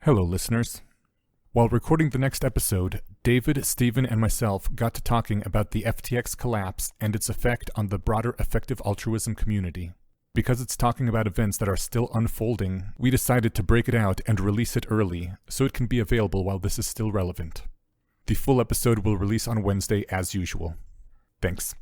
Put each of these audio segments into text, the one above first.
Hello, listeners. While recording the next episode, David, Stephen, and myself got to talking about the FTX collapse and its effect on the broader effective altruism community. Because it's talking about events that are still unfolding, we decided to break it out and release it early, so it can be available while this is still relevant. The full episode will release on Wednesday as usual. Thanks.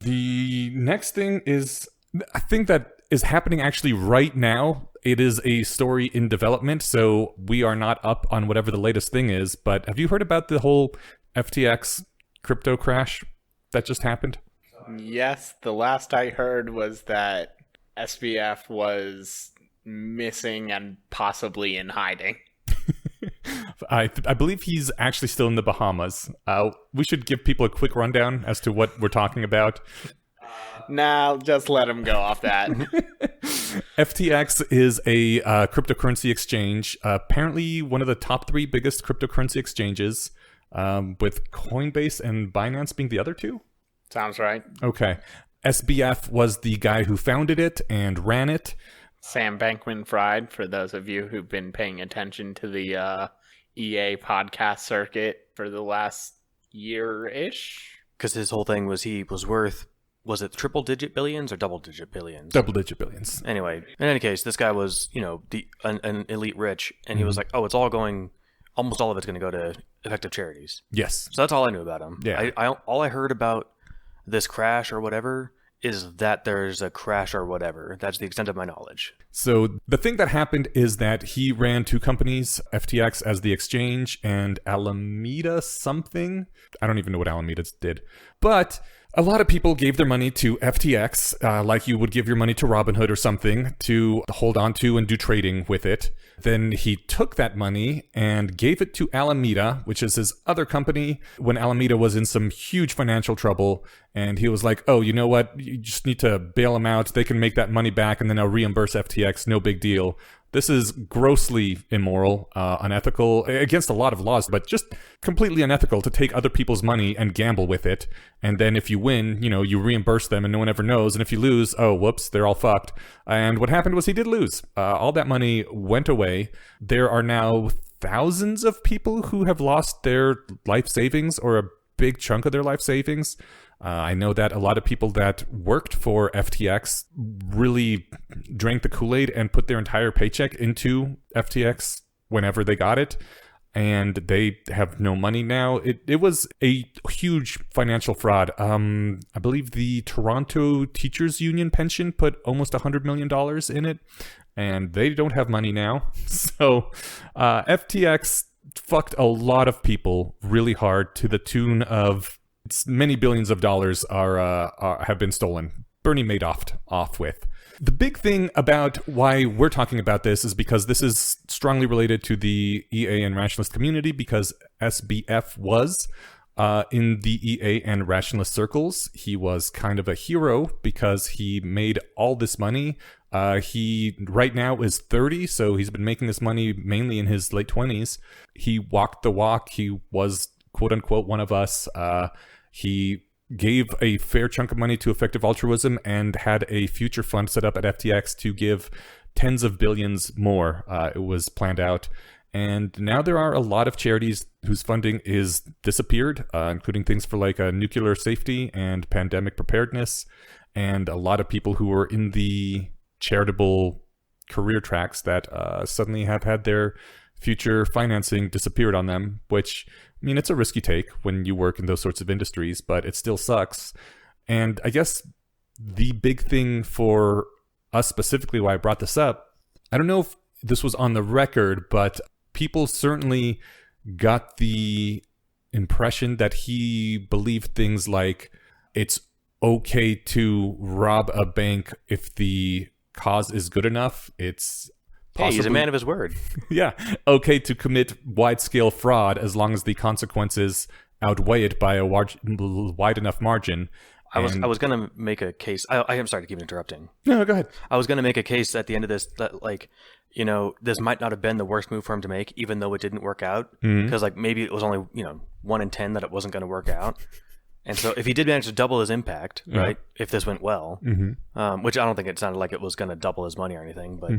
The next thing is a thing that is happening actually right now. It is a story in development, so we are not up on whatever the latest thing is, but have you heard about the whole FTX crypto crash that just happened? Yes, the last I heard was that SBF was missing and possibly in hiding. I believe he's actually still in the Bahamas. We should give people a quick rundown as to what we're talking about. Nah, just let him go off that. FTX is a cryptocurrency exchange, apparently one of the top 3 biggest cryptocurrency exchanges, with Coinbase and Binance being the other two. Sounds right. Okay. SBF was the guy who founded it and ran it. Sam Bankman-Fried, for those of you who've been paying attention to the EA podcast circuit for the last year-ish. Because his whole thing was he was worth, was it triple-digit billions or double-digit billions? Double-digit billions. Anyway, in any case, this guy was, an elite rich, and he was like, oh, it's all going, almost all of it's going to go to effective charities. Yes. So that's all I knew about him. Yeah. All I heard about this crash or whatever is that there's a crash or whatever. That's the extent of my knowledge. So the thing that happened is that he ran 2 companies, FTX as the exchange and Alameda something. I don't even know what Alameda did. But a lot of people gave their money to FTX, like you would give your money to Robinhood or something, to hold on to and do trading with it. Then he took that money and gave it to Alameda, which is his other company, when Alameda was in some huge financial trouble. And he was like, oh, you know what? You just need to bail them out. They can make that money back and then I'll reimburse FTX. No big deal. This is grossly immoral, unethical, against a lot of laws, but just completely unethical to take other people's money and gamble with it. And then if you win, you reimburse them and no one ever knows. And if you lose, oh, whoops, they're all fucked. And what happened was he did lose. All that money went away. There are now thousands of people who have lost their life savings or a big chunk of their life savings. I know that a lot of people that worked for FTX really drank the Kool-Aid and put their entire paycheck into FTX whenever they got it, and they have no money now. It was a huge financial fraud. I believe the Toronto Teachers Union pension put almost $100 million in it, and they don't have money now. So FTX fucked a lot of people really hard to the tune of many billions of dollars have been stolen. Bernie Madoff off with. The big thing about why we're talking about this is because this is strongly related to the EA and rationalist community, because SBF was in the EA and rationalist circles. He was kind of a hero because he made all this money. He right now is 30, so he's been making this money mainly in his late 20s. He walked the walk. He was quote unquote one of us. He gave a fair chunk of money to Effective Altruism and had a future fund set up at FTX to give tens of billions more. It was planned out. And now there are a lot of charities whose funding is disappeared, including things for like nuclear safety and pandemic preparedness. And a lot of people who were in the charitable career tracks that suddenly have had their future financing disappeared on them, which, I mean, it's a risky take when you work in those sorts of industries, but it still sucks. And I guess the big thing for us specifically, why I brought this up, I don't know if this was on the record, but people certainly got the impression that he believed things like it's okay to rob a bank if the cause is good enough. It's Hey, he's a man of his word. Yeah. Okay to commit wide-scale fraud as long as the consequences outweigh it by a wide enough margin. I was going to make a case. I am sorry to keep interrupting. No, go ahead. I was going to make a case at the end of this that, this might not have been the worst move for him to make, even though it didn't work out. Because, maybe it was only, 1 in 10 that it wasn't going to work out. And so if he did manage to double his impact, right, if this went well, which I don't think it sounded like it was going to double his money or anything, but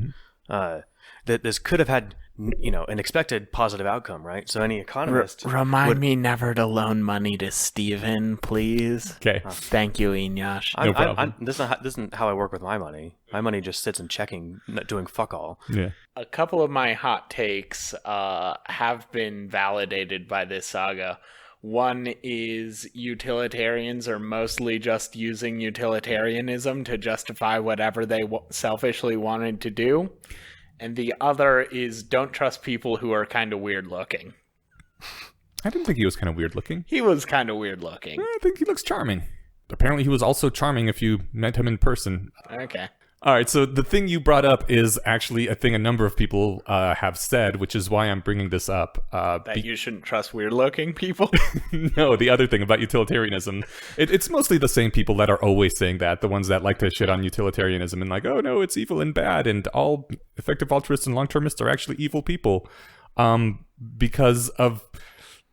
that this could have had, an expected positive outcome, right? So any economist Remind me never to loan money to Steven, please. Okay. Thank you, Eneasz. No problem. This isn't how I work with my money. My money just sits in checking, not doing fuck all. Yeah. A couple of my hot takes have been validated by this saga. One is utilitarians are mostly just using utilitarianism to justify whatever they selfishly wanted to do. And the other is don't trust people who are kind of weird looking. I didn't think he was kind of weird looking. He was kind of weird looking. I think he looks charming. Apparently he was also charming if you met him in person. Okay. All right, so the thing you brought up is actually a thing a number of people have said, which is why I'm bringing this up. That you shouldn't trust weird-looking people? No, the other thing about utilitarianism, it's mostly the same people that are always saying that, the ones that like to shit on utilitarianism and like, oh no, it's evil and bad, and all effective altruists and long-termists are actually evil people. Because of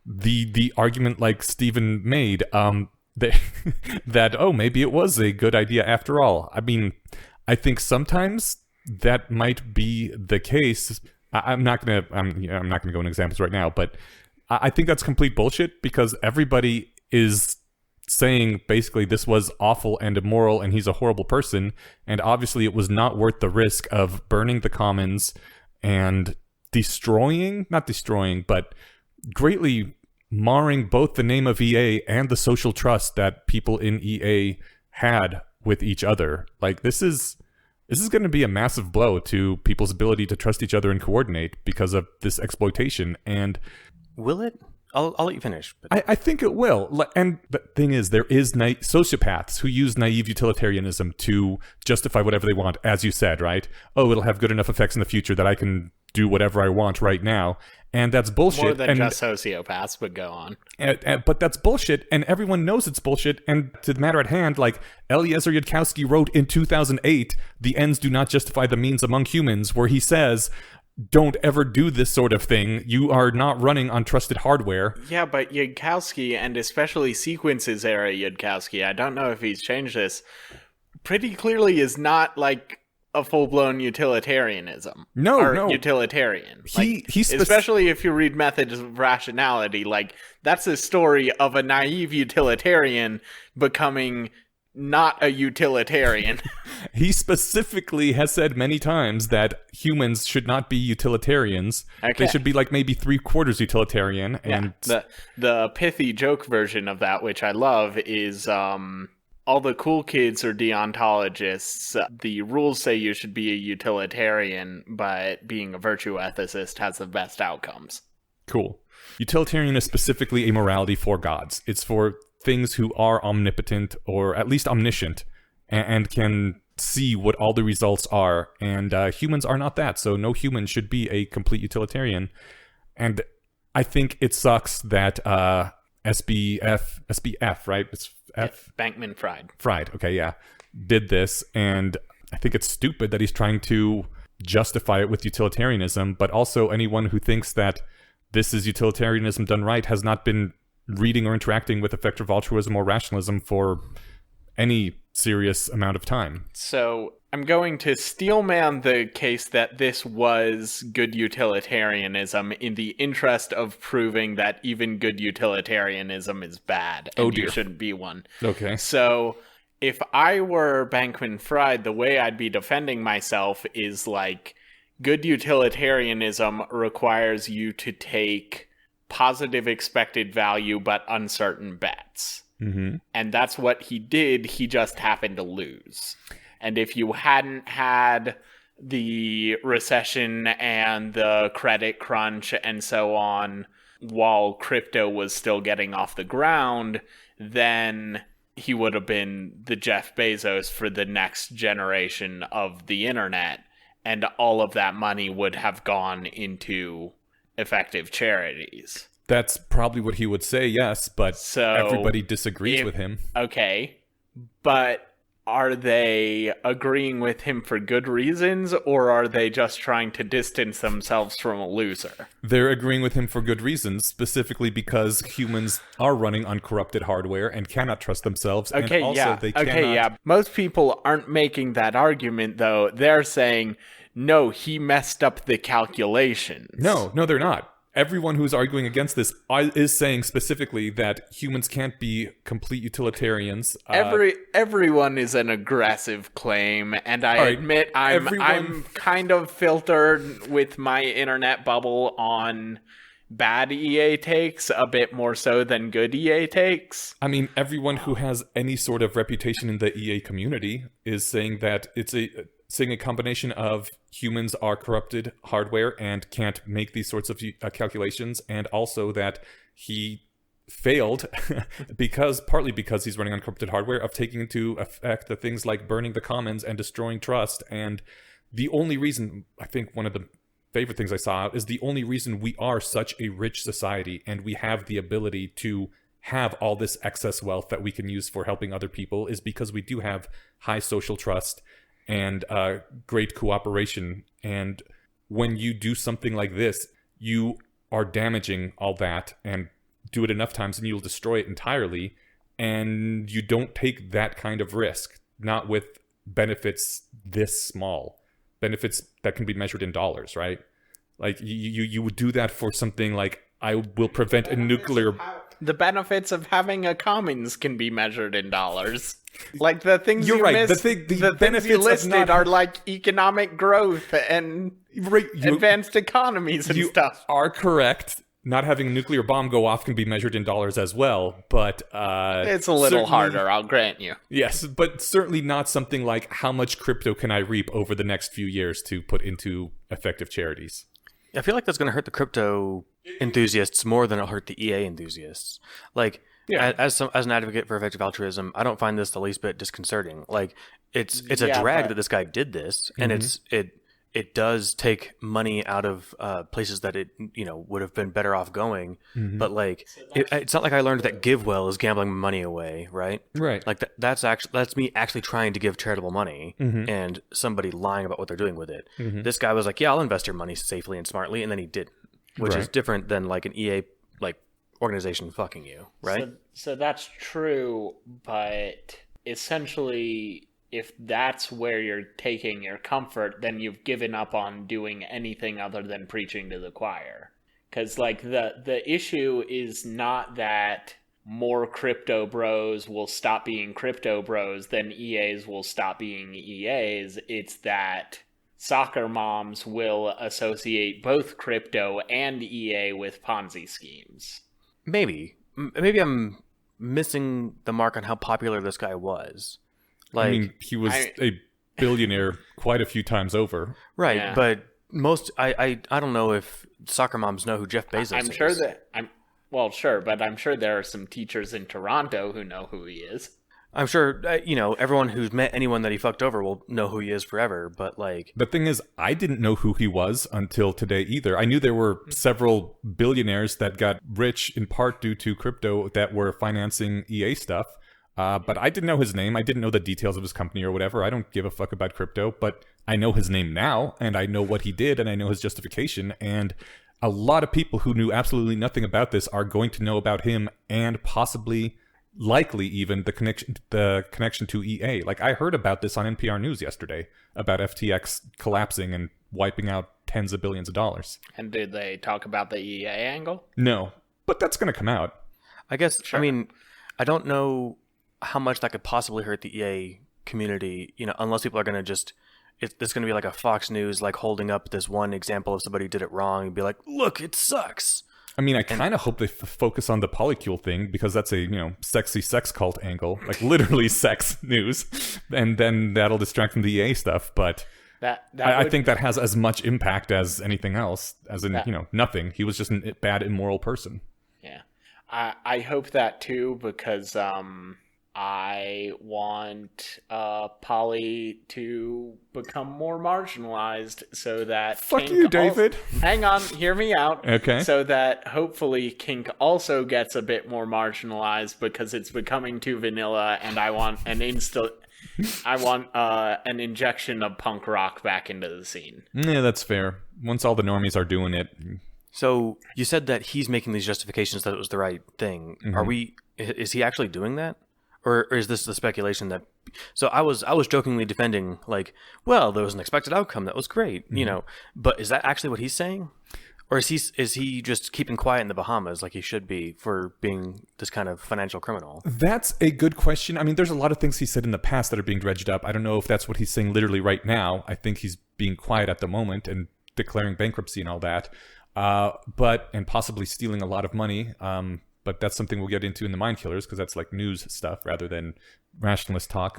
the argument like Stephen made, that, oh, maybe it was a good idea after all. I mean, I think sometimes that might be the case. I'm not gonna go into examples right now, but I think that's complete bullshit because everybody is saying basically this was awful and immoral and he's a horrible person, and obviously it was not worth the risk of burning the commons and not destroying, but greatly marring both the name of EA and the social trust that people in EA had with each other. Like this is going to be a massive blow to people's ability to trust each other and coordinate because of this exploitation. And will it? I'll let you finish. But I think it will. And the thing is, there is sociopaths who use naive utilitarianism to justify whatever they want, as you said, right? Oh, it'll have good enough effects in the future that I can do whatever I want right now. And that's bullshit. More than just sociopaths, but go on. But that's bullshit, and everyone knows it's bullshit. And to the matter at hand, like Eliezer Yudkowsky wrote in 2008, "The ends do not justify the means among humans," where he says, don't ever do this sort of thing. You are not running on trusted hardware. Yeah, but Yudkowsky, and especially Sequences era Yudkowsky, I don't know if he's changed this, pretty clearly is not like a full-blown utilitarianism. No. Utilitarian. Especially if you read Methods of Rationality, like, that's a story of a naive utilitarian becoming not a utilitarian. He specifically has said many times that humans should not be utilitarians. Okay. They should be like maybe 3/4 utilitarian. And the pithy joke version of that, which I love, is all the cool kids are deontologists. The rules say you should be a utilitarian, but being a virtue ethicist has the best outcomes. Cool. Utilitarian is specifically a morality for gods. It's for things who are omnipotent or at least omniscient and can see what all the results are. And humans are not that, so no human should be a complete utilitarian. And I think it sucks that SBF, right? It's F? Bankman-Fried. Okay, yeah. Did this, and I think it's stupid that he's trying to justify it with utilitarianism, but also anyone who thinks that this is utilitarianism done right has not been reading or interacting with effective altruism or rationalism for any serious amount of time. So I'm going to steelman the case that this was good utilitarianism in the interest of proving that even good utilitarianism is bad and you shouldn't be one. Okay. So if I were Bankman-Fried, the way I'd be defending myself is like, good utilitarianism requires you to take positive expected value but uncertain bets. Mm-hmm. And that's what he did. He just happened to lose. And if you hadn't had the recession and the credit crunch and so on while crypto was still getting off the ground, then he would have been the Jeff Bezos for the next generation of the internet. And all of that money would have gone into effective charities. That's probably what he would say, yes, but so everybody disagrees with him. Okay, but are they agreeing with him for good reasons, or are they just trying to distance themselves from a loser? They're agreeing with him for good reasons, specifically because humans are running on corrupted hardware and cannot trust themselves, okay, and also yeah. they cannot... Okay, yeah. Most people aren't making that argument, though. They're saying, no, he messed up the calculations. No, they're not. Everyone who's arguing against this is saying specifically that humans can't be complete utilitarians. Everyone is an aggressive claim, and I admit I'm kind of filtered with my internet bubble on bad EA takes a bit more so than good EA takes. I mean, everyone who has any sort of reputation in the EA community is saying that it's saying a combination of humans are corrupted hardware and can't make these sorts of calculations, and also that he failed partly because he's running on corrupted hardware, of taking into effect the things like burning the commons and destroying trust. And the only reason, I think one of the favorite things I saw, is the only reason we are such a rich society and we have the ability to have all this excess wealth that we can use for helping other people is because we do have high social trust and great cooperation. And when you do something like this, you are damaging all that, and do it enough times and you'll destroy it entirely. And you don't take that kind of risk, not with benefits this small, benefits that can be measured in dollars, right? Like you would do that for something like, I will prevent a nuclear... The benefits of having a commons can be measured in dollars. Like the things You're you right. missed, the things you listed are like economic growth and advanced economies and stuff. You are correct. Not having a nuclear bomb go off can be measured in dollars as well, but it's a little harder, I'll grant you. Yes, but certainly not something like how much crypto can I reap over the next few years to put into effective charities. I feel like that's going to hurt the crypto enthusiasts more than it'll hurt the EA enthusiasts. Like, as an advocate for effective altruism, I don't find this the least bit disconcerting. Like, it's a drag that this guy did this, and it does take money out of places that it would have been better off going. But like, it's not like I learned that GiveWell is gambling money away, right? Right. Like that's me actually trying to give charitable money and somebody lying about what they're doing with it. This guy was like, yeah, I'll invest your money safely and smartly, and then he didn't, which is different than like an EA like organization fucking you, right? So that's true, but essentially, if that's where you're taking your comfort, then you've given up on doing anything other than preaching to the choir. Because, like, the issue is not that more crypto bros will stop being crypto bros than EAs will stop being EAs. It's that soccer moms will associate both crypto and EA with Ponzi schemes. Maybe I'm missing the mark on how popular this guy was. Like, I mean, he was a billionaire quite a few times over. Right, yeah. But most I don't know if soccer moms know who Jeff Bezos is. I'm sure that but I'm sure there are some teachers in Toronto who know who he is. I'm sure everyone who's met anyone that he fucked over will know who he is forever, but like, the thing is, I didn't know who he was until today either. I knew there were several billionaires that got rich in part due to crypto that were financing EA stuff. But I didn't know his name. I didn't know the details of his company or whatever. I don't give a fuck about crypto, but I know his name now, and I know what he did, and I know his justification. And a lot of people who knew absolutely nothing about this are going to know about him, and possibly, likely even, the connection to EA. Like, I heard about this on NPR News yesterday, about FTX collapsing and wiping out tens of billions of dollars. And did they talk about the EA angle? No, but that's going to come out. I guess, Sure. I mean, I don't know how much that could possibly hurt the EA community, unless people are going to just, it's going to be like a Fox News, like holding up this one example of somebody who did it wrong and be like, look, it sucks. I mean, I kind of hope they focus on the polycule thing, because that's a, sexy sex cult angle, like literally sex news. And then that'll distract from the EA stuff. But I think that has as much impact as anything else, as in, nothing. He was just a bad, immoral person. Yeah. I hope that too, because I want poly to become more marginalized, so that Fuck Kink you, David. Hang on, hear me out. Okay. So that hopefully Kink also gets a bit more marginalized, because it's becoming too vanilla, and I want an an injection of punk rock back into the scene. Yeah, that's fair. Once all the normies are doing it. So you said that he's making these justifications that it was the right thing. Mm-hmm. Is he actually doing that? or is this the speculation that? So I was jokingly defending like, well, there was an expected outcome that was great, you know, but is that actually what he's saying? Or is he just keeping quiet in the Bahamas like he should be for being this kind of financial criminal? That's a good question. I mean, there's a lot of things he said in the past that are being dredged up. I don't know if that's what he's saying literally right now. I think he's being quiet at the moment and declaring bankruptcy and all that, and possibly stealing a lot of money. But that's something we'll get into in the Mind Killers because that's like news stuff rather than rationalist talk.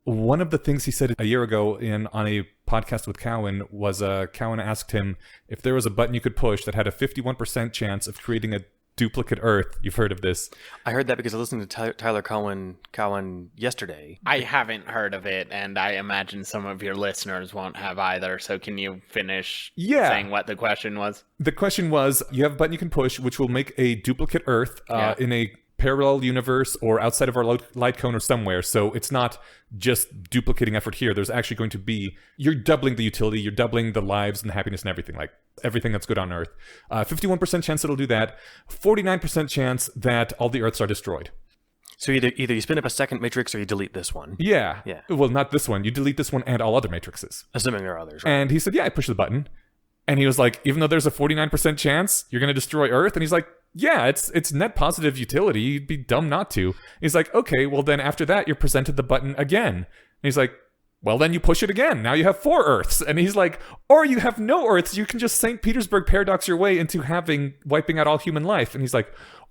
One of the things he said a year ago on a podcast with Cowan was Cowan asked him if there was a button you could push that had a 51% chance of creating a duplicate Earth. You've heard of this. I heard that because I listened to Tyler Cowan yesterday. I haven't heard of it, and I imagine some of your listeners won't have either. So can you finish saying what the question was? The question was, you have a button you can push which will make a duplicate Earth in a parallel universe or outside of our light cone or somewhere. So it's not just duplicating effort here. There's actually going to be, you're doubling the utility, you're doubling the lives and the happiness and everything, like everything that's good on Earth. 51% chance it'll do that. 49% chance that all the Earths are destroyed. So either you spin up a second matrix or you delete this one. Yeah. Well, not this one. You delete this one and all other matrices. Assuming there are others. Right? And he said, yeah, I pushed the button. And he was like, even though there's a 49% chance you're going to destroy Earth? And he's like, yeah, it's net positive utility. You'd be dumb not to. He's like, okay, well then after that, you're presented the button again. And he's like, well then you push it again. Now you have 4 Earths. And he's like, or you have no Earths. You can just St. Petersburg paradox your way into wiping out all human life. And he's like,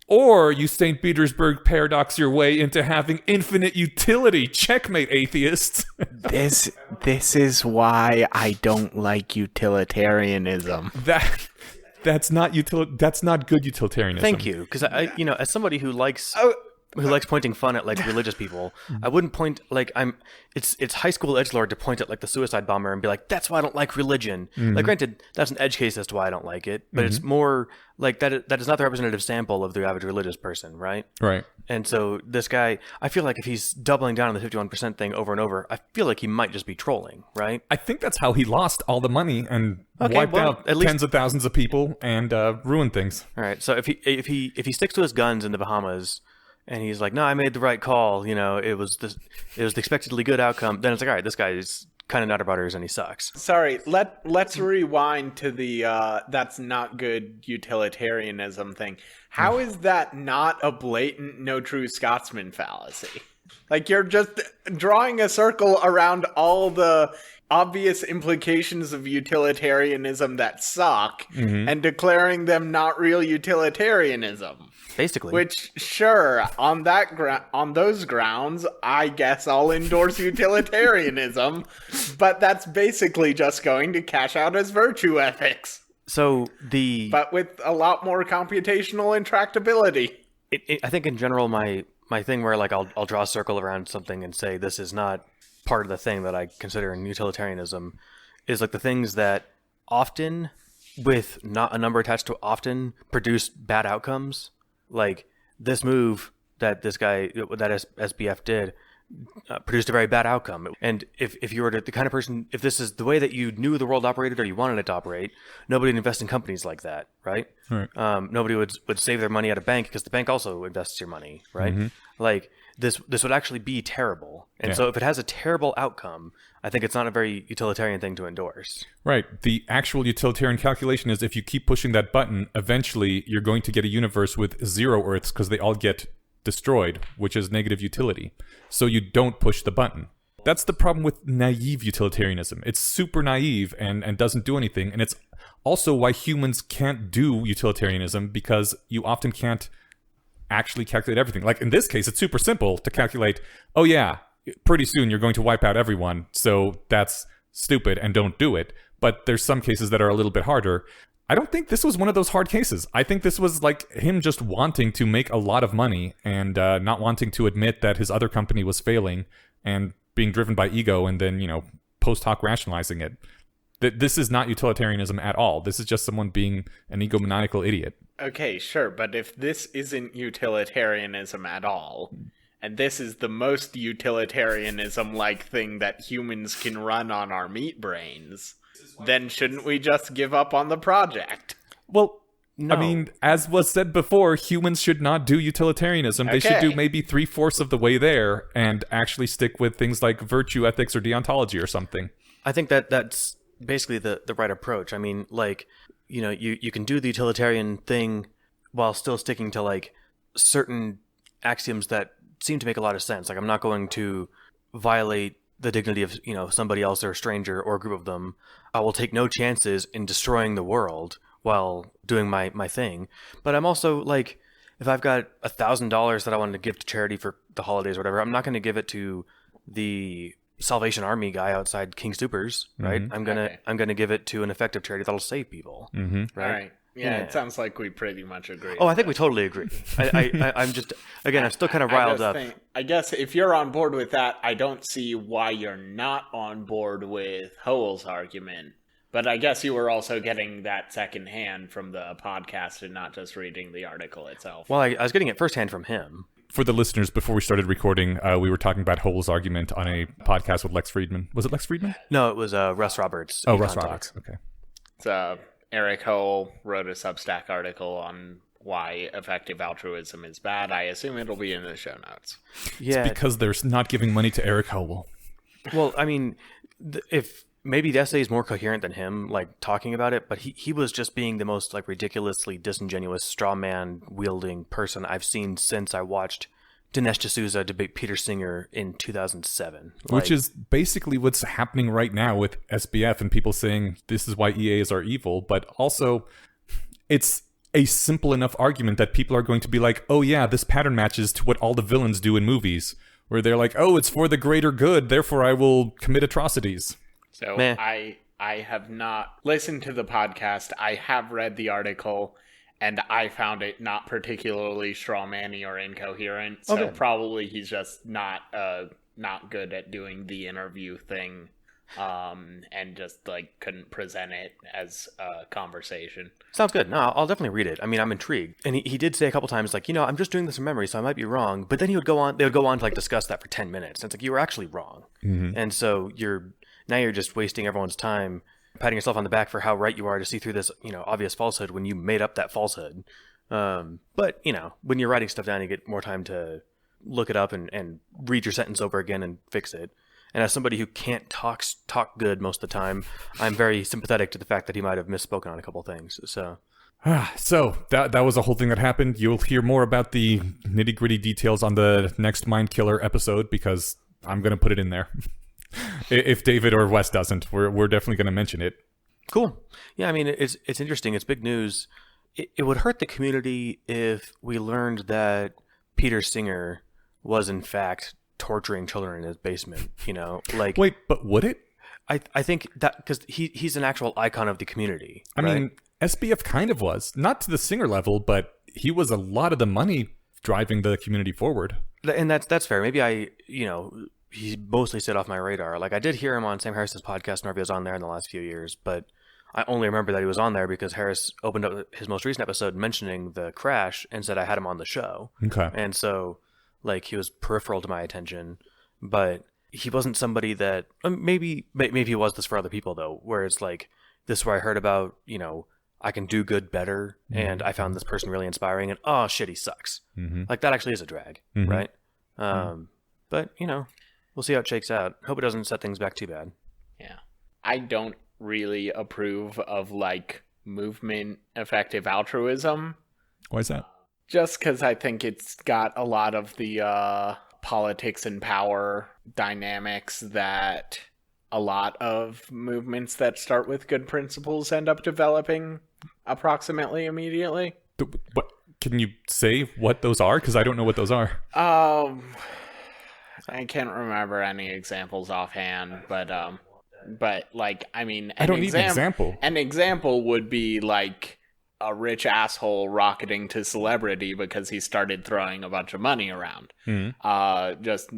or you St. Petersburg paradox your way into having infinite utility. Checkmate, atheists. This is why I don't like utilitarianism. That's not good utilitarianism. Thank you, because I as somebody who likes pointing fun at like religious people, I wouldn't point like it's high school edgelord to point at like the suicide bomber and be like, that's why I don't like religion. Like granted, that's an edge case as to why I don't like it, but it's more like that is not the representative sample of the average religious person, right? Right. And so this guy, I feel like if he's doubling down on the 51% thing over and over, I feel like he might just be trolling, right? I think that's how he lost all the money and wiped out tens of thousands of people and ruined things. All right. So if he sticks to his guns in the Bahamas and he's like, no, I made the right call, it was the expectedly good outcome, then it's like, all right, this guy is kind of nutter butters and he sucks. Sorry, let's rewind to the that's not good utilitarianism thing. How is that not a blatant no true Scotsman fallacy? Like you're just drawing a circle around all the obvious implications of utilitarianism that suck and declaring them not real utilitarianism. Basically. Which, sure, on those grounds, I guess I'll endorse utilitarianism, but that's basically just going to cash out as virtue ethics. But with a lot more computational intractability. I think in general, my thing where like I'll draw a circle around something and say this is not part of the thing that I consider in utilitarianism is like the things that often, with not a number attached to often, produce bad outcomes. Like this move that this guy, that SBF did, produced a very bad outcome. And if you were the kind of person, if this is the way that you knew the world operated or you wanted it to operate, nobody would invest in companies like that, right? Nobody would save their money at a bank because the bank also invests your money, right? Like this would actually be terrible. And so if it has a terrible outcome, I think it's not a very utilitarian thing to endorse. Right. The actual utilitarian calculation is if you keep pushing that button, eventually you're going to get a universe with 0 Earths because they all get destroyed, which is negative utility. So you don't push the button. That's the problem with naive utilitarianism. It's super naive and doesn't do anything. And it's also why humans can't do utilitarianism, because you often can't actually calculate everything. Like in this case, it's super simple to calculate, oh yeah, pretty soon you're going to wipe out everyone, so that's stupid and don't do it. But there's some cases that are a little bit harder. I don't think this was one of those hard cases. I think this was like him just wanting to make a lot of money and not wanting to admit that his other company was failing and being driven by ego and then, post hoc rationalizing it. This is not utilitarianism at all. This is just someone being an egomaniacal idiot. Okay, sure, but if this isn't utilitarianism at all, and this is the most utilitarianism-like thing that humans can run on our meat brains, then shouldn't we just give up on the project? Well, No. I mean, as was said before, humans should not do utilitarianism. They should do maybe 3/4 of the way there and actually stick with things like virtue ethics or deontology or something. I think that's basically the right approach. I mean, like, you can do the utilitarian thing while still sticking to like certain axioms that seem to make a lot of sense. Like, I'm not going to violate the dignity of, somebody else or a stranger or a group of them. I will take no chances in destroying the world while doing my thing. But I'm also like, if I've got $1,000 that I wanted to give to charity for the holidays or whatever, I'm not going to give it to the Salvation Army guy outside King Supers, right? I'm gonna give it to an effective charity that'll save people, right? All right. Yeah, it sounds like we pretty much agree. Oh, I think we totally agree. I'm just, again, I'm still kind of riled up. I guess if you're on board with that, I don't see why you're not on board with Howell's argument. But I guess you were also getting that secondhand from the podcast and not just reading the article itself. Well, I was getting it firsthand from him. For the listeners, before we started recording, we were talking about Howell's argument on a podcast with Lex Friedman. Was it Lex Friedman? No, it was Russ Roberts. Oh, Russ Roberts. Okay. So Eric Howell wrote a Substack article on why effective altruism is bad. I assume it'll be in the show notes. Yeah, it's because they're not giving money to Eric Howell. Well, I mean, if maybe the essay is more coherent than him, like, talking about it, but he was just being the most, like, ridiculously disingenuous straw man wielding person I've seen since I watched Dinesh D'Souza debate Peter Singer in 2007. Which is basically what's happening right now with SBF and people saying this is why EAs are evil, but also it's a simple enough argument that people are going to be like, oh yeah, this pattern matches to what all the villains do in movies, where they're like, oh, it's for the greater good, therefore I will commit atrocities. So I have not listened to the podcast. I have read the article, and I found it not particularly strawmanny or incoherent. So probably he's just not good at doing the interview thing, and just like couldn't present it as a conversation. Sounds good. No, I'll definitely read it. I mean, I'm intrigued. And he did say a couple times, like, I'm just doing this from memory, so I might be wrong. But then they would go on to like discuss that for 10 minutes. And it's like, you were actually wrong. Mm-hmm. And so now you're just wasting everyone's time, patting yourself on the back for how right you are to see through this, obvious falsehood when you made up that falsehood. But, when you're writing stuff down, you get more time to look it up and read your sentence over again and fix it. And as somebody who can't talk good most of the time, I'm very sympathetic to the fact that he might have misspoken on a couple things. So that was a whole thing that happened. You'll hear more about the nitty-gritty details on the next Mind Killer episode, because I'm going to put it in there. If David or Wes doesn't, we're definitely going to mention it. Cool. Yeah, I mean, it's interesting. It's big news. It would hurt the community if we learned that Peter Singer was in fact torturing children in his basement. Like, wait, but would it? I think that because he's an actual icon of the community. I mean, SBF kind of was, not to the Singer level, but he was a lot of the money driving the community forward. And that's fair. Maybe he mostly stayed off my radar. Like, I did hear him on Sam Harris's podcast whenever he was on there in the last few years, but I only remember that he was on there because Harris opened up his most recent episode mentioning the crash and said I had him on the show. Okay. And so, like, he was peripheral to my attention, but he wasn't somebody that maybe he was this for other people though, where it's like, this is where I heard about, I can do good better, and I found this person really inspiring, and oh shit, he sucks. Mm-hmm. Like, that actually is a drag, right? But we'll see how it shakes out. Hope it doesn't set things back too bad. Yeah. I don't really approve of, like, movement effective altruism. Why is that? Just because I think it's got a lot of the politics and power dynamics that a lot of movements that start with good principles end up developing approximately immediately. What, can you say what those are? Because I don't know what those are. I can't remember any examples offhand, but like, I mean, I don't need an example. An example would be like a rich asshole rocketing to celebrity because he started throwing a bunch of money around. Mm-hmm. Just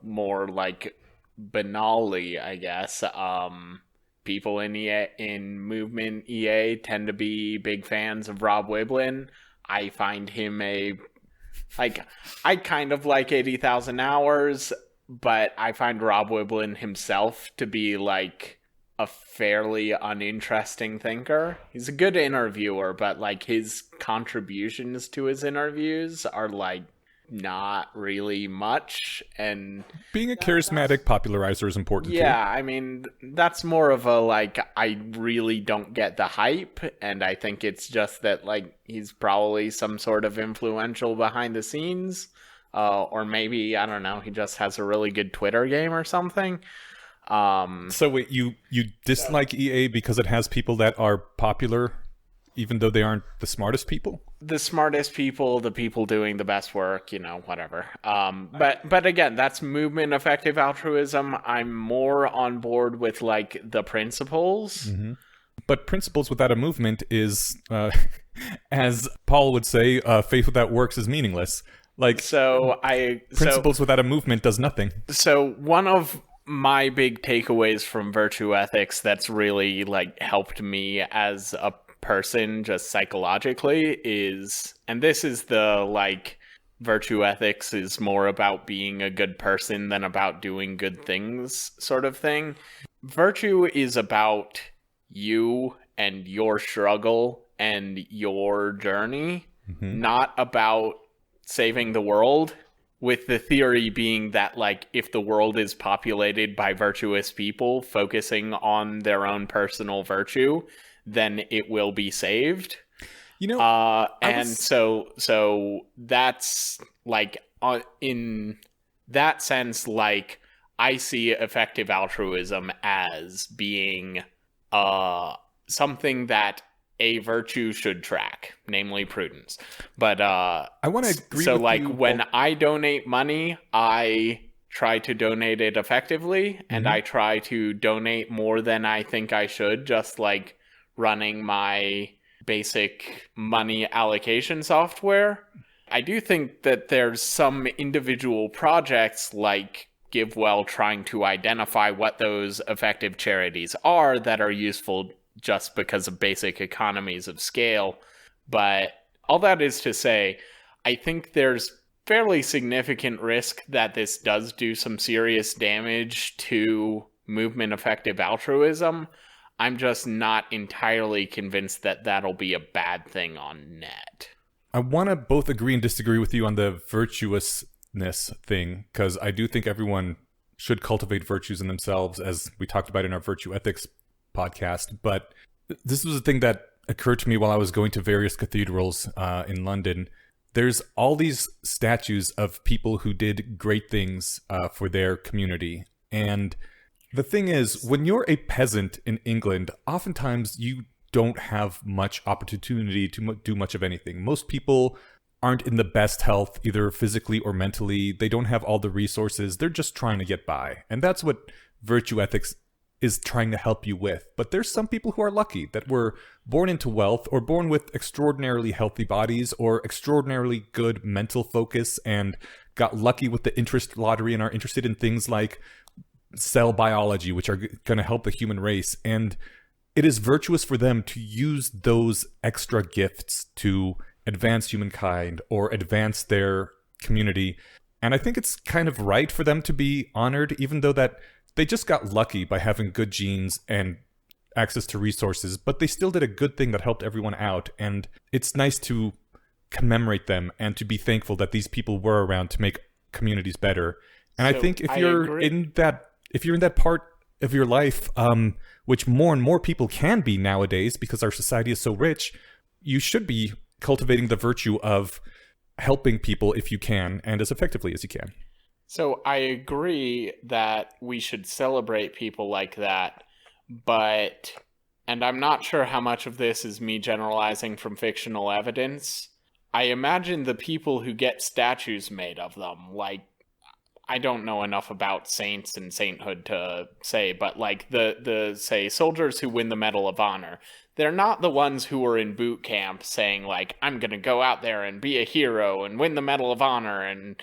more like banally, I guess. People in movement EA tend to be big fans of Rob Wiblin. I find him I kind of like 80,000 Hours, but I find Rob Wiblin himself to be, like, a fairly uninteresting thinker. He's a good interviewer, but like his contributions to his interviews are like not really much. And Being a charismatic popularizer is important too. yeah, I mean, that's more of a like, I really don't get the hype, and I think it's just that like he's probably some sort of influential behind the scenes, or maybe, I don't know, he just has a really good Twitter game or something. So wait, you dislike EA because it has people that are popular, even though they aren't the smartest people? The smartest people, the people doing the best work, you know, whatever. But again, that's movement effective altruism. I'm more on board with like the principles. Mm-hmm. But principles without a movement is, as Paul would say, faith without works is meaningless. Like, principles without a movement does nothing. So one of my big takeaways from virtue ethics that's really like helped me as a person just psychologically is, and this is the like, virtue ethics is more about being a good person than about doing good things sort of thing. Virtue is about you and your struggle and your journey, not about saving the world, with the theory being that like if the world is populated by virtuous people focusing on their own personal virtue, then it will be saved. You know, so that's like, in that sense, like I see effective altruism as being something that a virtue should track, namely prudence. But I want to agree so with like you. When I donate money, I try to donate it effectively, and I try to donate more than I think I should, just like running my basic money allocation software. I do think that there's some individual projects like GiveWell trying to identify what those effective charities are that are useful just because of basic economies of scale. But all that is to say, I think there's fairly significant risk that this does do some serious damage to movement effective altruism. I'm just not entirely convinced that that'll be a bad thing on net. I want to both agree and disagree with you on the virtuousness thing, because I do think everyone should cultivate virtues in themselves, as we talked about in our virtue ethics podcast. But this was a thing that occurred to me while I was going to various cathedrals in London. There's all these statues of people who did great things for their community. And the thing is, when you're a peasant in England, oftentimes you don't have much opportunity to do much of anything. Most people aren't in the best health, either physically or mentally. They don't have all the resources. They're just trying to get by. And that's what virtue ethics is trying to help you with. But there's some people who are lucky, that were born into wealth, or born with extraordinarily healthy bodies, or extraordinarily good mental focus, and got lucky with the interest lottery and are interested in things like cell biology, which are going to help the human race. And it is virtuous for them to use those extra gifts to advance humankind or advance their community. And I think it's kind of right for them to be honored, even though that they just got lucky by having good genes and access to resources, but they still did a good thing that helped everyone out. And it's nice to commemorate them and to be thankful that these people were around to make communities better. And I think if you're in that part of your life, which more and more people can be nowadays because our society is so rich, you should be cultivating the virtue of helping people if you can, and as effectively as you can. So I agree that we should celebrate people like that, but, and I'm not sure how much of this is me generalizing from fictional evidence, I imagine the people who get statues made of them, like, I don't know enough about saints and sainthood to say, but like the say soldiers who win the Medal of Honor, they're not the ones who are in boot camp saying like, I'm gonna go out there and be a hero and win the Medal of Honor and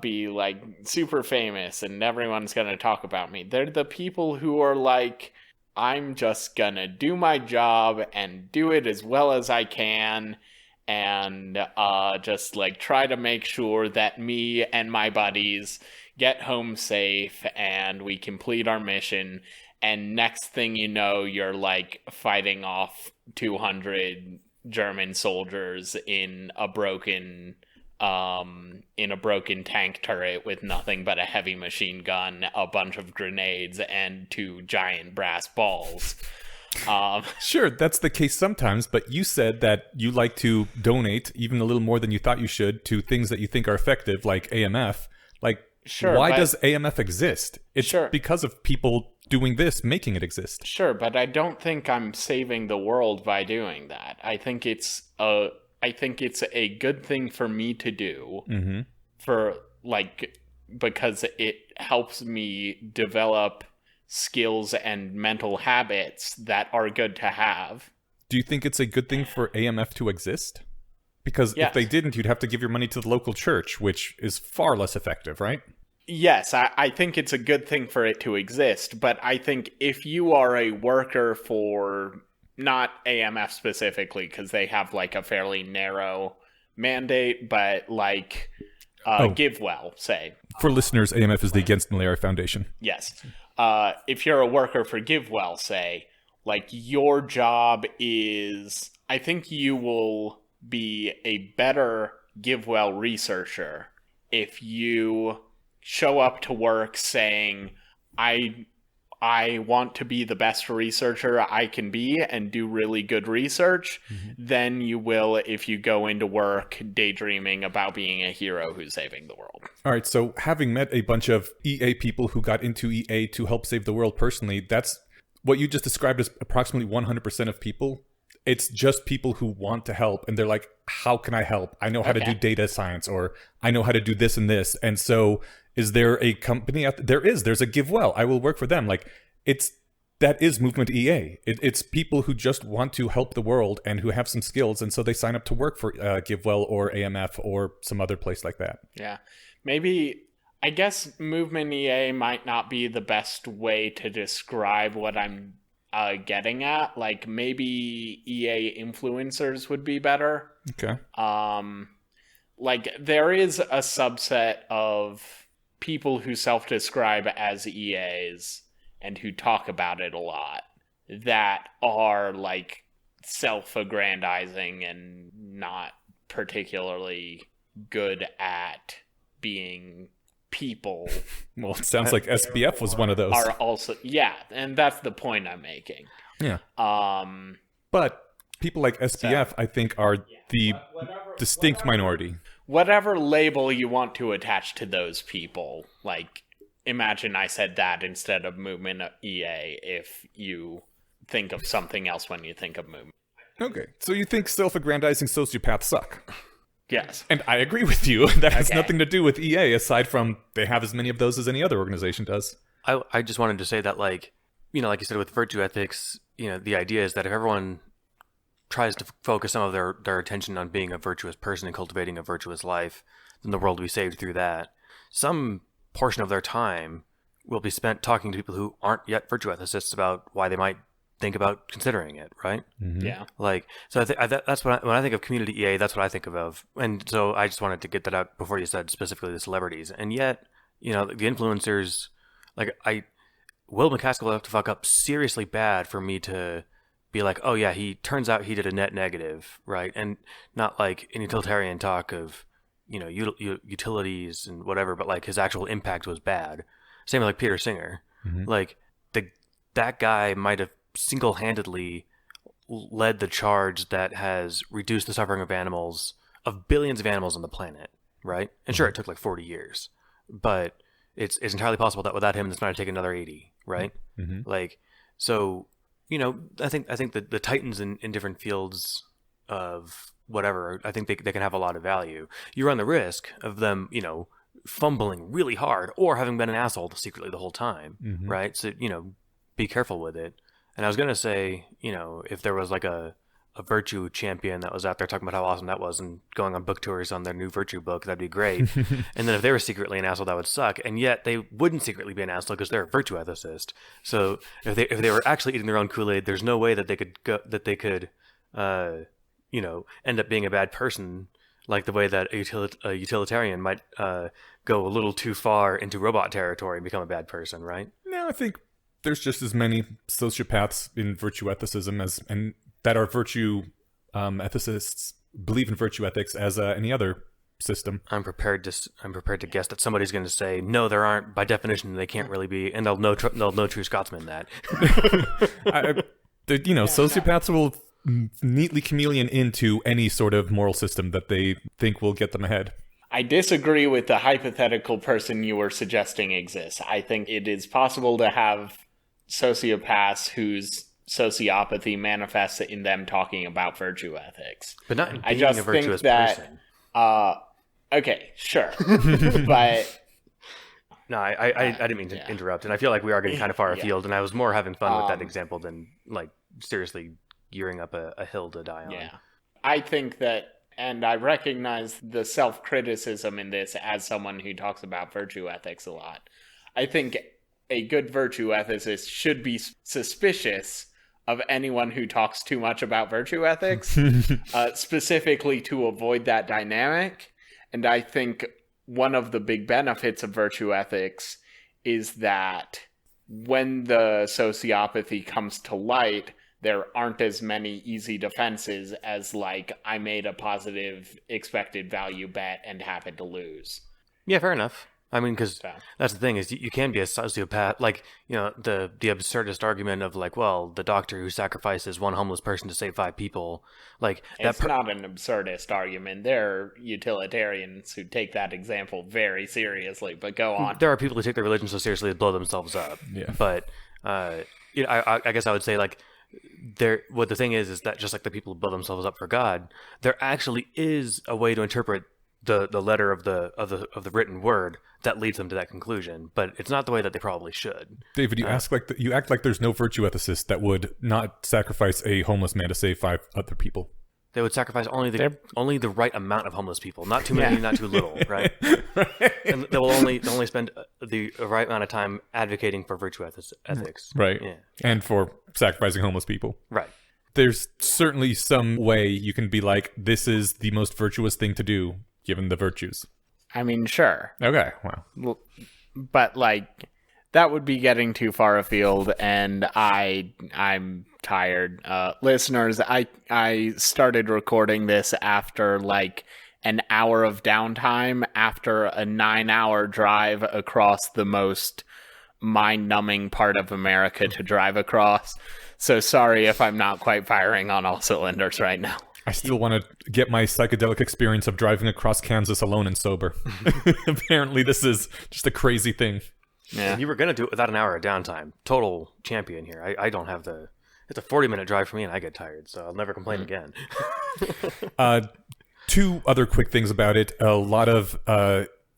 be like super famous and everyone's gonna talk about me. They're the people who are like, I'm just gonna do my job and do it as well as I can, and just like try to make sure that me and my buddies get home safe and we complete our mission. and next thing you know, you're like fighting off 200 German soldiers in a broken tank turret with nothing but a heavy machine gun, a bunch of grenades, and 2 giant brass balls. Sure, that's the case sometimes, but you said that you like to donate even a little more than you thought you should to things that you think are effective, like AMF. Like, Sure, why but- does AMF exist? It's Sure. because of people doing this, making it exist. Sure, but I don't think I'm saving the world by doing that. I think it's a good thing for me to do for like because it helps me develop skills and mental habits that are good to have. Do you think it's a good thing for AMF to exist? Because Yes. if they didn't, you'd have to give your money to the local church, which is far less effective, right? Yes, I think it's a good thing for it to exist, but I think if you are a worker for not AMF Oh. specifically, because they have like a fairly narrow mandate, but like GiveWell, say. For listeners, AMF is the Against Malaria Foundation. Yes. If you're a worker for GiveWell, say, like your job is, I think you will be a better GiveWell researcher if you show up to work saying, I want to be the best researcher I can be and do really good research, than you will if you go into work daydreaming about being a hero who's saving the world. All right, so having met a bunch of EA people who got into EA to help save the world personally, that's what you just described as approximately 100% of people. It's just people who want to help, and they're like, how can I help? I know how to do data science, or I know how to do this and this. And so is there a company out there? There's a GiveWell. I will work for them. Like, that is Movement EA. It's people who just want to help the world and who have some skills, and so they sign up to work for GiveWell or AMF or some other place like that. Yeah. Maybe, I guess Movement EA might not be the best way to describe what I'm getting at. Like, maybe EA influencers would be better. Okay. Like, there is a subset of people who self-describe as EAs and who talk about it a lot that are, like, self-aggrandizing and not particularly good at being people. Well, it sounds like SBF was one of those. Are also, yeah, and that's the point I'm making. Yeah. But people like SBF, I think, are the distinct minority. Whatever label you want to attach to those people, like, imagine I said that instead of Movement EA if you think of something else when you think of Movement. Okay, so you think self-aggrandizing sociopaths suck? Yes. And I agree with you. That has nothing to do with EA, aside from they have as many of those as any other organization does. I just wanted to say that, like, you know, like you said, with virtue ethics, you know, the idea is that if everyone tries to focus some of their attention on being a virtuous person and cultivating a virtuous life, then the world will be saved through that. Some portion of their time will be spent talking to people who aren't yet virtue ethicists about why they might think about considering it, right? Mm-hmm. Yeah. Like, so that's what when I think of community EA, that's what I think of. And so I just wanted to get that out before you said specifically the celebrities. And yet, you know, the influencers, like, Will McCaskill will have to fuck up seriously bad for me to be like, oh yeah, he turns out he did a net negative, right? And not like an utilitarian talk of, you know, utilities and whatever, but like his actual impact was bad. Same with like Peter Singer. Mm-hmm. Like that guy might have single-handedly led the charge that has reduced the suffering of billions of animals on the planet, right? And sure, it took like 40 years, but it's entirely possible that without him, this might have taken another 80, right? Mm-hmm. Like, so, you know, I think that the titans in different fields of whatever, I think they can have a lot of value. You run the risk of them, you know, fumbling really hard or having been an asshole secretly the whole time, right? So, you know, be careful with it. And I was going to say, you know, if there was like a virtue champion that was out there talking about how awesome that was and going on book tours on their new virtue book, that'd be great. And then if they were secretly an asshole, that would suck. And yet they wouldn't secretly be an asshole because they're a virtue ethicist. So if they were actually eating their own Kool-Aid, there's no way that they could you know, end up being a bad person, like the way that a utilitarian might go a little too far into robot territory and become a bad person, right? No, I think there's just as many sociopaths in virtue ethicism and that are virtue ethicists believe in virtue ethics as any other system. I'm prepared to guess that somebody's going to say no, there aren't. By definition, they can't really be, and they'll know true Scotsman that. Sociopaths will neatly chameleon into any sort of moral system that they think will get them ahead. I disagree with the hypothetical person you were suggesting exists. I think it is possible to have sociopaths whose sociopathy manifests in them talking about virtue ethics. But not in being a virtuous person. Okay, sure. But... No, I didn't mean to interrupt, and I feel like we are getting kind of far afield, and I was more having fun with that example than, like, seriously gearing up a hill to die on. Yeah. I think that, and I recognize the self-criticism in this as someone who talks about virtue ethics a lot. I think a good virtue ethicist should be suspicious of anyone who talks too much about virtue ethics, specifically to avoid that dynamic. And I think one of the big benefits of virtue ethics is that when the sociopathy comes to light, there aren't as many easy defenses as, like, I made a positive expected value bet and happened to lose. Yeah, fair enough. I mean, because that's the thing, is you can be a sociopath. Like, the absurdist argument of, like, well, the doctor who sacrifices one homeless person to save 5 people, like... It's not an absurdist argument. There are utilitarians who take that example very seriously, but go on. There are people who take their religion so seriously they blow themselves up. Yeah. But, I guess I would say, like, what the thing is that just like the people who blow themselves up for God, there actually is a way to interpret the letter of the written word that leads them to that conclusion, but it's not the way that they probably should. David, you act like there's no virtue ethicist that would not sacrifice a homeless man to save 5 other people. They would sacrifice only the right amount of homeless people, not too many, not too little, right? Right. And they'll only spend the right amount of time advocating for virtue ethics, right? Yeah. And for sacrificing homeless people, right? There's certainly some way you can be like, this is the most virtuous thing to do, given the virtues. I mean, sure. Okay, well, but like that would be getting too far afield, and I'm tired. Listeners, I started recording this after like an hour of downtime after a 9-hour drive across the most mind-numbing part of America to drive across. So sorry if I'm not quite firing on all cylinders right now. I still want to get my psychedelic experience of driving across Kansas alone and sober. Apparently this is just a crazy thing. Yeah. And you were going to do it without an hour of downtime. Total champion here. I don't have it's a 40-minute drive for me and I get tired, so I'll never complain again. 2 other quick things about it. A lot of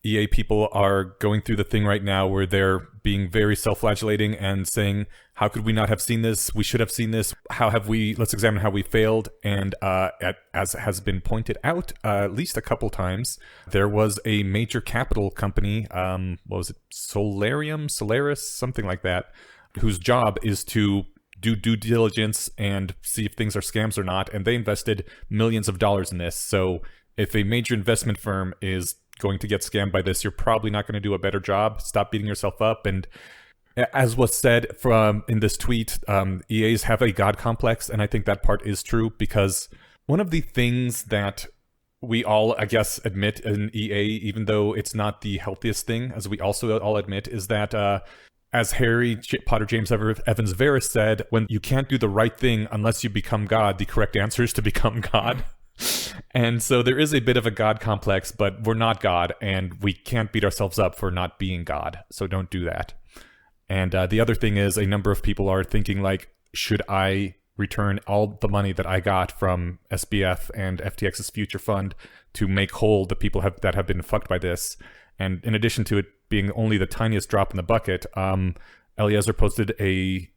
EA people are going through the thing right now where they're being very self-flagellating and saying, how could we not have seen this? We should have seen this. Let's examine how we failed. And as has been pointed out at least a couple times, there was a major capital company, what was it, Solaris, something like that, whose job is to do due diligence and see if things are scams or not. And they invested millions of dollars in this. So if a major investment firm is going to get scammed by this, you're probably not going to do a better job. Stop beating yourself up. And as was said in this tweet, EAs have a God complex, and I think that part is true, because one of the things that we all, I guess, admit in EA, even though it's not the healthiest thing, as we also all admit, is that as Harry Potter James Evans Varys said, when you can't do the right thing unless you become God, the correct answer is to become God. And so there is a bit of a God complex, but we're not God, and we can't beat ourselves up for not being God. So don't do that. And the other thing is, a number of people are thinking, like, should I return all the money that I got from SBF and FTX's future fund to make whole the people that have been fucked by this? And in addition to it being only the tiniest drop in the bucket, Eliezer posted a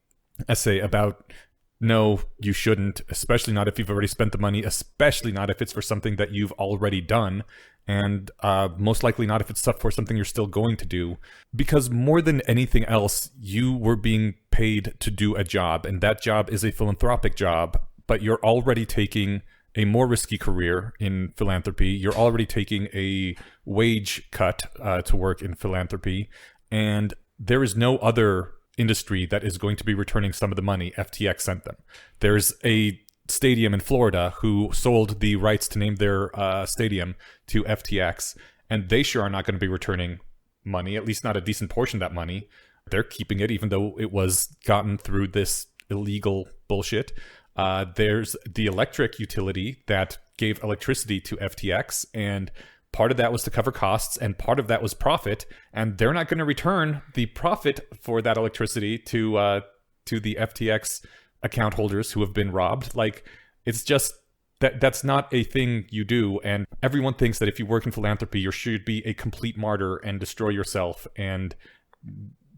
essay about, no, you shouldn't, especially not if you've already spent the money, especially not if it's for something that you've already done, and most likely not if it's for something you're still going to do. Because more than anything else, you were being paid to do a job, and that job is a philanthropic job, but you're already taking a more risky career in philanthropy. You're already taking a wage cut to work in philanthropy, and there is no other industry that is going to be returning some of the money FTX sent them. There's a stadium in Florida who sold the rights to name their stadium to FTX, and they sure are not going to be returning money, at least not a decent portion of that money. They're keeping it, even though it was gotten through this illegal bullshit. There's the electric utility that gave electricity to FTX, and part of that was to cover costs, and part of that was profit, and they're not going to return the profit for that electricity to the FTX account holders who have been robbed. Like, it's just that's not a thing you do, and everyone thinks that if you work in philanthropy, you should be a complete martyr and destroy yourself, and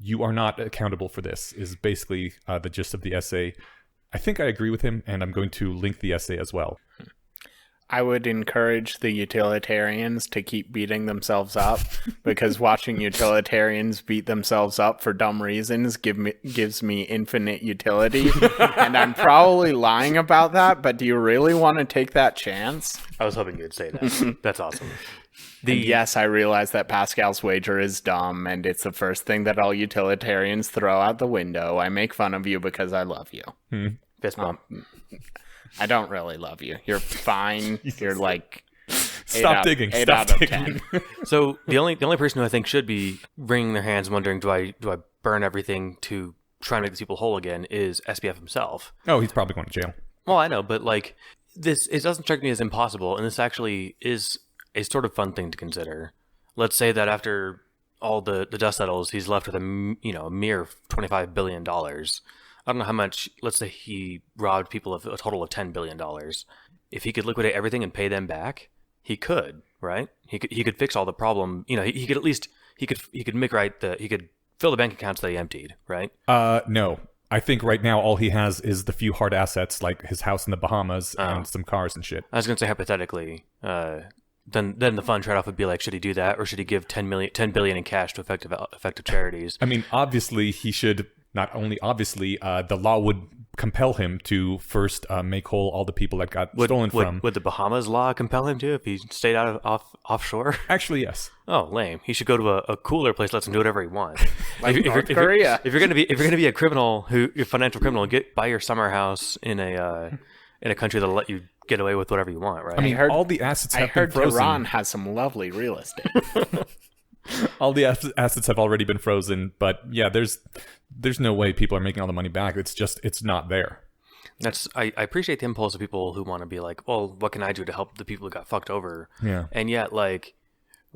you are not accountable for this, is basically the gist of the essay. I think I agree with him, and I'm going to link the essay as well. I would encourage the utilitarians to keep beating themselves up, because watching utilitarians beat themselves up for dumb reasons gives me infinite utility. And I'm probably lying about that, but do you really want to take that chance? I was hoping you'd say that. That's awesome. Yes, I realize that Pascal's wager is dumb, and it's the first thing that all utilitarians throw out the window. I make fun of you because I love you. Fist bump. I don't really love you. You're fine. You're like Stop digging. Eight Stop out digging. of 10. So the only person who I think should be wringing their hands, wondering, do I burn everything to try and make these people whole again, is SBF himself. Oh, he's probably going to jail. Well, I know, but like this, it doesn't strike me as impossible, and this actually is a sort of fun thing to consider. Let's say that after all the dust settles, he's left with a mere $25 billion. I don't know how much. Let's say he robbed people of a total of $10 billion. If he could liquidate everything and pay them back, he could, right? He could fix all the problem. He could at least he could make right he could fill the bank accounts that he emptied, right? No. I think right now all he has is the few hard assets, like his house in the Bahamas and some cars and shit. I was going to say hypothetically, then the fun trade-off would be like, should he do that, or should he give $10 billion in cash to effective charities? I mean, obviously he should. Not only obviously, the law would compel him to first make whole all the people that got stolen from. Would the Bahamas law compel him to if he stayed out of offshore? Actually, yes. Oh, lame. He should go to a cooler place that lets him do whatever he wants. Like North Korea. If you're gonna be a criminal, a financial criminal, buy your summer house in a country that'll let you get away with whatever you want, right? I mean, all the assets have been heard frozen. Tehran has some lovely real estate. All the assets have already been frozen, but yeah, there's no way people are making all the money back. It's not there. I appreciate the impulse of people who want to be like, well, what can I do to help the people who got fucked over? Yeah. And yet, like,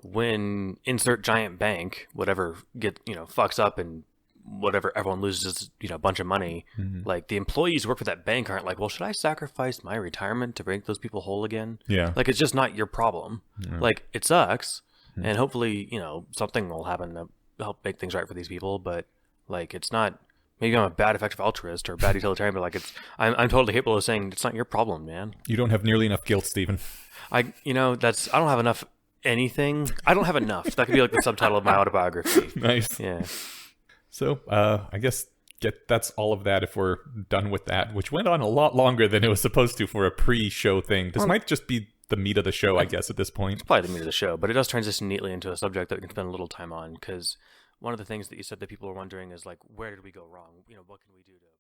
when insert giant bank, whatever, fucks up and whatever, everyone loses, a bunch of money. Mm-hmm. Like, the employees who work for that bank aren't like, well, should I sacrifice my retirement to make those people whole again? Yeah. Like, it's just not your problem. Yeah. Like, it sucks. Mm-hmm. And hopefully, something will happen to help make things right for these people. But, like, it's not, maybe I'm a bad effective altruist or a bad utilitarian, but, like, I'm totally capable of saying it's not your problem, man. You don't have nearly enough guilt, Stephen. I don't have enough anything. I don't have enough. That could be like the subtitle of my autobiography. Nice. Yeah. So, I guess that's all of that if we're done with that, which went on a lot longer than it was supposed to for a pre-show thing. This might just be the meat of the show, I guess, at this point. It's probably the meat of the show, but it does transition neatly into a subject that we can spend a little time on, because one of the things that you said that people are wondering is, like, where did we go wrong? What can we do to